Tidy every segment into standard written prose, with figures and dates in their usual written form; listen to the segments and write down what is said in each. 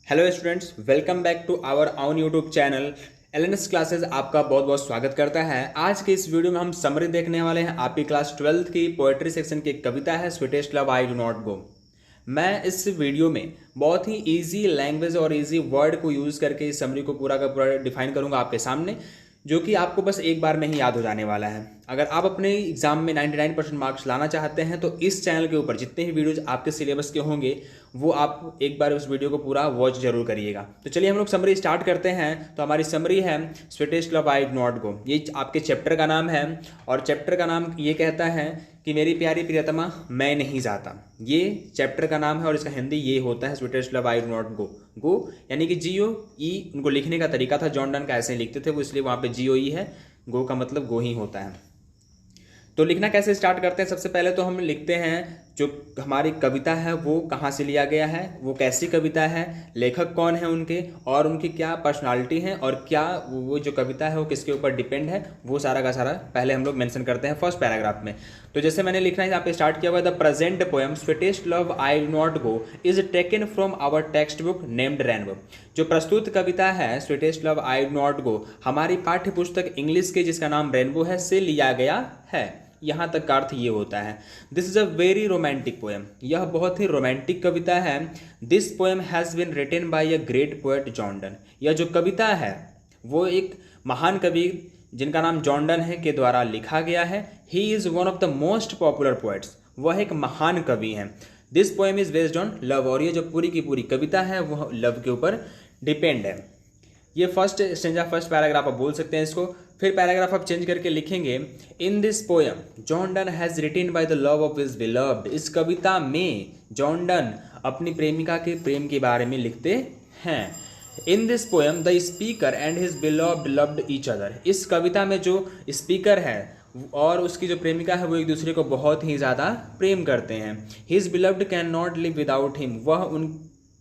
Hello students, welcome back to our on YouTube channel LNS classes. आपका बहुत बहुत स्वागत करता है। आज के इस वीडियो में हम समरी देखने वाले हैं। आपकी क्लास 12th की पोएट्री सेक्शन की एक कविता है sweetest love I do not गो। मैं इस वीडियो में बहुत ही इजी लैंग्वेज और इजी वर्ड को यूज़ करके इस समरी को पूरा का पूरा डिफाइन करूंगा आपके सामने, जो कि आपको बस एक बार में ही याद हो जाने वाला है। अगर आप अपने एग्जाम में 99% मार्क्स लाना चाहते हैं तो इस चैनल के ऊपर जितने भी वीडियोज आपके सिलेबस के होंगे वो आप एक बार उस वीडियो को पूरा वॉच जरूर करिएगा। तो चलिए हम लोग समरी स्टार्ट करते हैं। तो हमारी समरी है sweetest love I do not गो। ये आपके चैप्टर का नाम है और चैप्टर का नाम ये कहता है कि मेरी प्यारी प्रियतमा मैं नहीं जाता। ये चैप्टर का नाम है और इसका हिंदी ये होता है sweetest love I do not go. Go यानी कि GO ई उनको लिखने का तरीका था, जॉन डन का ऐसे लिखते थे वो, इसलिए वहाँ पे GOE है। गो का मतलब गो ही होता है। तो लिखना कैसे स्टार्ट करते हैं? सबसे पहले तो हम लिखते हैं जो हमारी कविता है वो कहाँ से लिया गया है, वो कैसी कविता है, लेखक कौन है उनके, और उनकी क्या पर्सनालिटी है, और क्या वो जो कविता है वो किसके ऊपर डिपेंड है, वो सारा का सारा पहले हम लोग मेंशन करते हैं फर्स्ट पैराग्राफ में। तो जैसे मैंने लिखना है यहाँ पे स्टार्ट किया हुआ, the present poem sweetest love I do not go is taken from our text book named Rainbow. जो प्रस्तुत कविता है sweetest love I do not go हमारी पाठ्य पुस्तक इंग्लिश के जिसका नाम रेनबो है से लिया गया है। यहाँ तक का अर्थ ये होता है this is a very romantic poem. यह बहुत ही रोमांटिक कविता है। This poem has been written by a great poet John Donne. यह जो कविता है वो एक महान कवि जिनका नाम जॉन डन है के द्वारा लिखा गया है। He is one of the most popular poets. वह एक महान कवि हैं। This poem is based on love. और ये जो पूरी की पूरी कविता है वह लव के ऊपर डिपेंड है। ये फर्स्ट स्टेंजा फर्स्ट पैराग्राफ आप बोल सकते हैं इसको। फिर पैराग्राफ आप चेंज करके लिखेंगे in this poem John Donne has written by the love of his beloved. इस कविता में जॉन डन अपनी प्रेमिका के प्रेम के बारे में लिखते हैं। इन this poem the speaker and his beloved loved each other. इस कविता में जो स्पीकर है और उसकी जो प्रेमिका है वो एक दूसरे को बहुत ही ज़्यादा प्रेम करते हैं। His beloved can not live without him. वह उन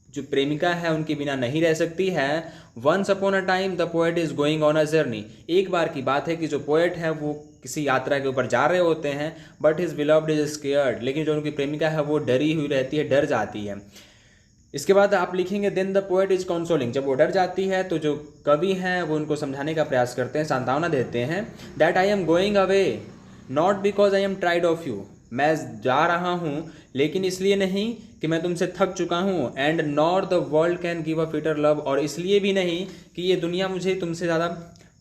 जो प्रेमिका है उनके बिना नहीं रह सकती है। Once upon a time the poet is going on a journey. एक बार की बात है कि जो पोएट है वो किसी यात्रा के ऊपर जा रहे होते हैं, but his beloved is scared. लेकिन जो उनकी प्रेमिका है वो डरी हुई रहती है, डर जाती है। इसके बाद आप लिखेंगे then the poet is consoling. जब वो डर जाती है तो जो कवि हैं वो उनको समझाने का प्रयास करते हैं, सांत्वना देते हैं। That I am going away not because I am tried of you. मैं जा रहा हूँ लेकिन इसलिए नहीं कि मैं तुमसे थक चुका हूँ। And nor the world can give a fitter love. और इसलिए भी नहीं कि ये दुनिया मुझे तुमसे ज़्यादा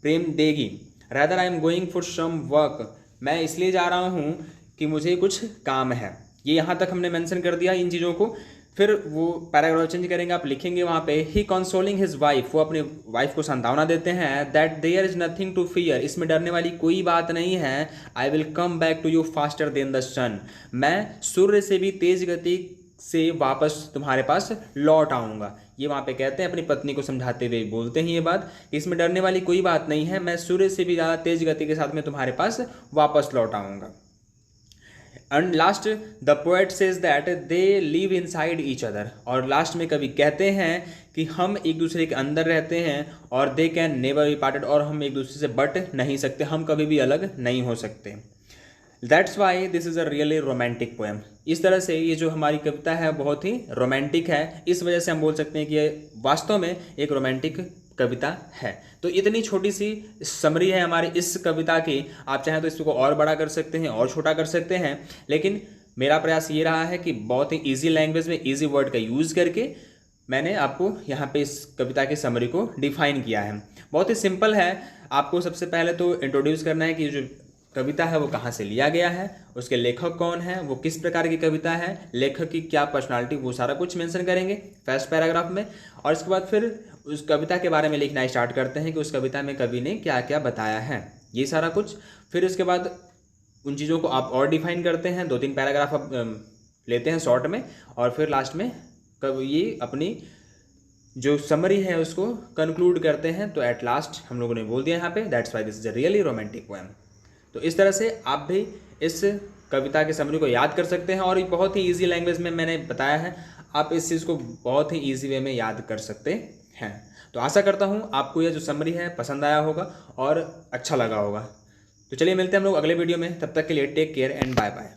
प्रेम देगी। Rather I am going for some work. मैं इसलिए जा रहा हूँ कि मुझे कुछ काम है। ये यहाँ तक हमने मेंशन कर दिया इन चीज़ों को। फिर वो पैराग्राफ चेंज करेंगे, आप लिखेंगे वहाँ पे ही कंसोलिंग हिज वाइफ। वो अपनी वाइफ को सांत्वना देते हैं that there is nothing to fear. इसमें डरने वाली कोई बात नहीं है। I will come back to you faster than the sun. मैं सूर्य से भी तेज गति से वापस तुम्हारे पास लौट आऊँगा। ये वहाँ पे कहते हैं, अपनी पत्नी को समझाते हुए बोलते हैं ये बात कि इसमें डरने वाली कोई बात नहीं है। मैं सूर्य से भी ज़्यादा तेज गति के साथ में तुम्हारे पास वापस लौट आऊँगा। And last the poet says that they live inside each other. और लास्ट में कवि कहते हैं कि हम एक दूसरे के अंदर रहते हैं और they can never be parted. और हम एक दूसरे से बट नहीं सकते, हम कभी भी अलग नहीं हो सकते। That's why this is a really romantic poem. इस तरह से ये जो हमारी कविता है बहुत ही रोमांटिक है। इस वजह से हम बोल सकते हैं कि ये वास्तव में एक रोमांटिक कविता है। तो इतनी छोटी सी समरी है हमारी इस कविता की। आप चाहें तो इसको और बड़ा कर सकते हैं और छोटा कर सकते हैं, लेकिन मेरा प्रयास ये रहा है कि बहुत ही इजी लैंग्वेज में इजी वर्ड का यूज़ करके मैंने आपको यहाँ पे इस कविता की समरी को डिफाइन किया है। बहुत ही सिंपल है। आपको सबसे पहले तो इंट्रोड्यूस करना है कि जो कविता है वो कहाँ से लिया गया है, उसके लेखक कौन है, वो किस प्रकार की कविता है, लेखक की क्या पर्सनालिटी, वो सारा कुछ मेंशन करेंगे फर्स्ट पैराग्राफ में। और इसके बाद फिर उस कविता के बारे में लिखना स्टार्ट करते हैं कि उस कविता में कवि ने क्या क्या बताया है, ये सारा कुछ। फिर उसके बाद उन चीज़ों को आप और डिफाइन करते हैं, 2-3 पैराग्राफ आप लेते हैं शॉर्ट में, और फिर लास्ट में ये अपनी जो समरी है उसको कंक्लूड करते हैं। तो एट लास्ट हम लोगों ने बोल दिया यहाँ पे that's why this is a really romantic poem. तो इस तरह से आप भी इस कविता के समरी को याद कर सकते हैं और बहुत ही इजी लैंग्वेज में मैंने बताया है। आप इस चीज़ को बहुत ही इजी वे में याद कर सकते हैं। तो आशा करता हूँ आपको यह जो समरी है पसंद आया होगा और अच्छा लगा होगा। तो चलिए मिलते हैं हम लोग अगले वीडियो में। तब तक के लिए take care and bye bye.